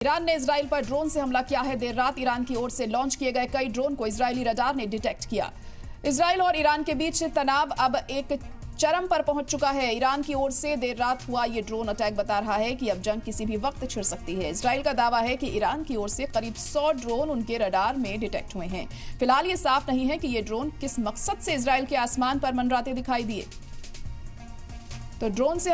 Iran ने Israel पर drone से हमला किया है। देर रात ईरान की ओर से लॉन्च किए गए कई ड्रोन को इजरायली रडार ने डिटेक्ट किया। इजराइल और ईरान के बीच तनाव अब एक चरम पर पहुंच चुका है। ईरान की ओर से देर रात हुआ ये ड्रोन अटैक बता रहा है कि अब जंग किसी भी वक्त छिड़ सकती है। इजराइल का दावा है कि ईरान की ओर से करीब 100 ड्रोन उनके रडार में डिटेक्ट हुए हैं। फिलहाल ये साफ नहीं है कि ये ड्रोन किस मकसद से इजराइल के आसमान पर मंडराते दिखाई दिए। तो ड्रोन से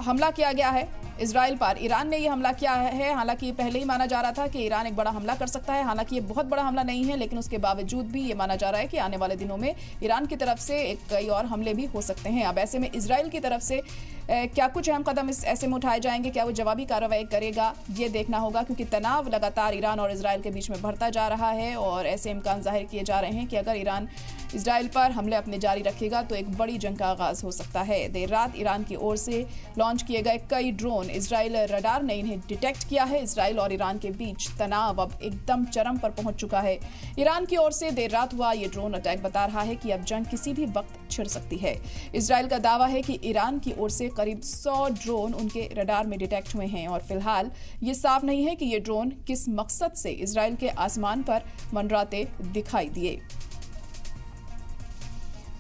हमला किया गया है इजराइल पर। ईरान ने यह हमला किया है। हालांकि पहले ही माना जा रहा था कि ईरान एक बड़ा हमला कर सकता है। हालांकि ये बहुत बड़ा हमला नहीं है, लेकिन उसके बावजूद भी ये माना जा रहा है कि आने वाले दिनों में ईरान की तरफ से कई और हमले भी हो सकते हैं। अब ऐसे में इजराइल की तरफ से क्या कुछ अहम कदम इस ऐसे में उठाए जाएंगे, क्या वो जवाबी कार्रवाई करेगा, ये देखना होगा, क्योंकि तनाव लगातार ईरान और इजराइल के बीच में बढ़ता जा रहा है और ऐसे इम्कान जाहिर किए जा रहे हैं कि अगर ईरान इजराइल पर हमले अपने जारी रखेगा तो एक बड़ी जंग का आगाज हो सकता है। देर रात ईरान की ओर से लॉन्च किए गए कई ड्रोन इजराइल रडार ने इन्हें डिटेक्ट किया है। इजराइल और ईरान के बीच तनाव अब एकदम चरम पर पहुंच चुका है। ईरान की ओर से देर रात हुआ ये ड्रोन अटैक बता रहा है कि अब जंग किसी भी वक्त छिड़ सकती है। इजराइल का दावा है कि ईरान की ओर से करीब 100 ड्रोन उनके रडार में डिटेक्ट हुए हैं और फिलहाल ये साफ नहीं है कि ये ड्रोन किस मकसद से इजराइल के आसमान पर मंडराते दिखाई दिए।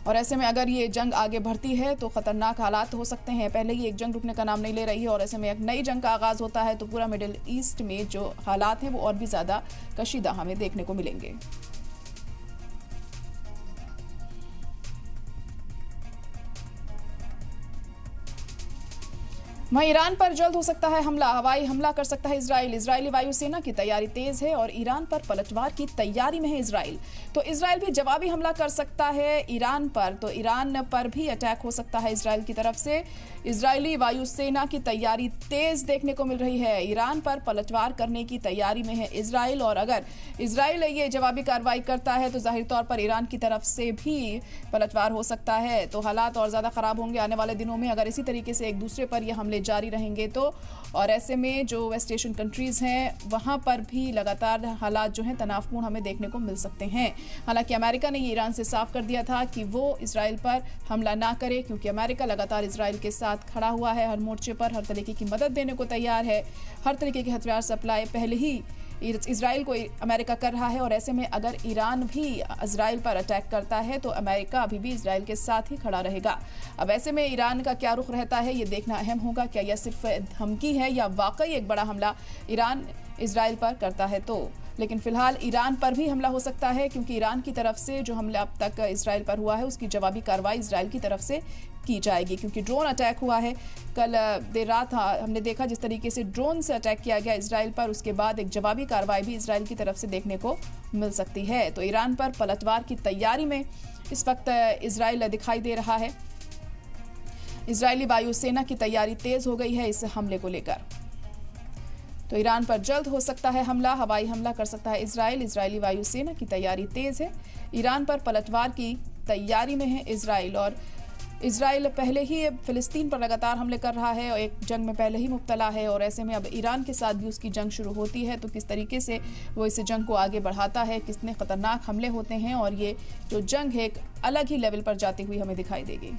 और ऐसे में अगर ये जंग आगे बढ़ती है तो खतरनाक हालात हो सकते हैं। पहले ही एक जंग रुकने का नाम नहीं ले रही है और ऐसे में एक नई जंग का आगाज होता है तो पूरा मिडिल ईस्ट में जो हालात हैं वो और भी ज्यादा कशीदा हमें देखने को मिलेंगे। वहीं ईरान पर जल्द हो सकता है हमला। हवाई हमला कर सकता है इजराइल। इजरायली वायुसेना की तैयारी तेज है और ईरान पर पलटवार की तैयारी में है इजराइल। तो इजराइल भी जवाबी हमला कर सकता है ईरान पर, तो ईरान पर भी अटैक हो सकता है इजराइल की तरफ से। इजरायली वायुसेना की तैयारी तेज देखने को मिल रही है। ईरान पर पलटवार करने की तैयारी में है इजराइल और अगर इजराइल ये जवाबी कार्रवाई करता है तो जाहिर तौर पर ईरान की तरफ से भी पलटवार हो सकता है। तो हालात और ज्यादा खराब होंगे आने वाले दिनों में अगर इसी तरीके से एक दूसरे पर यह हमले जारी रहेंगे तो। और ऐसे में जो वेस्ट एशियन कंट्रीज हैं वहां पर भी लगातार हालात जो हैं तनावपूर्ण हमें देखने को मिल सकते हैं। हालांकि अमेरिका ने ये ईरान से साफ कर दिया था कि वो इजराइल पर हमला ना करे, क्योंकि अमेरिका लगातार इजराइल के साथ खड़ा हुआ है। हर मोर्चे पर हर तरीके की मदद देने को तैयार है। हर तरीके के हथियार सप्लाई पहले ही इजराइल को अमेरिका कर रहा है और ऐसे में अगर ईरान भी इजराइल पर अटैक करता है तो अमेरिका अभी भी इजराइल के साथ ही खड़ा रहेगा। अब ऐसे में ईरान का क्या रुख रहता है ये देखना अहम होगा। क्या यह सिर्फ धमकी है या वाकई एक बड़ा हमला ईरान इजराइल पर करता है तो। लेकिन फिलहाल ईरान पर भी हमला हो सकता है, क्योंकि ईरान की तरफ से जो हमला अब तक इजराइल पर हुआ है उसकी जवाबी कार्रवाई इजराइल की तरफ से की जाएगी। क्योंकि ड्रोन अटैक हुआ है कल देर रात, हमने देखा जिस तरीके से ड्रोन से अटैक किया गया इजराइल पर, उसके बाद एक जवाबी कार्रवाई भी इजराइल की तरफ से देखने को मिल सकती है। तो ईरान पर पलटवार की तैयारी में इस वक्त इजराइल दिखाई दे रहा है। इजरायली वायुसेना की तैयारी तेज हो गई है इस हमले को लेकर। तो ईरान पर जल्द हो सकता है हमला। हवाई हमला कर सकता है इजराइल। इजरायली वायुसेना की तैयारी तेज है। ईरान पर पलटवार की तैयारी में है इजराइल और इजराइल पहले ही फिलिस्तीन पर लगातार हमले कर रहा है और एक जंग में पहले ही मुब्तला है और ऐसे में अब ईरान के साथ भी उसकी जंग शुरू होती है तो किस तरीके से वो इस जंग को आगे बढ़ाता है, कितने खतरनाक हमले होते हैं और ये जो जंग है एक अलग ही लेवल पर जाती हुई हमें दिखाई देगी।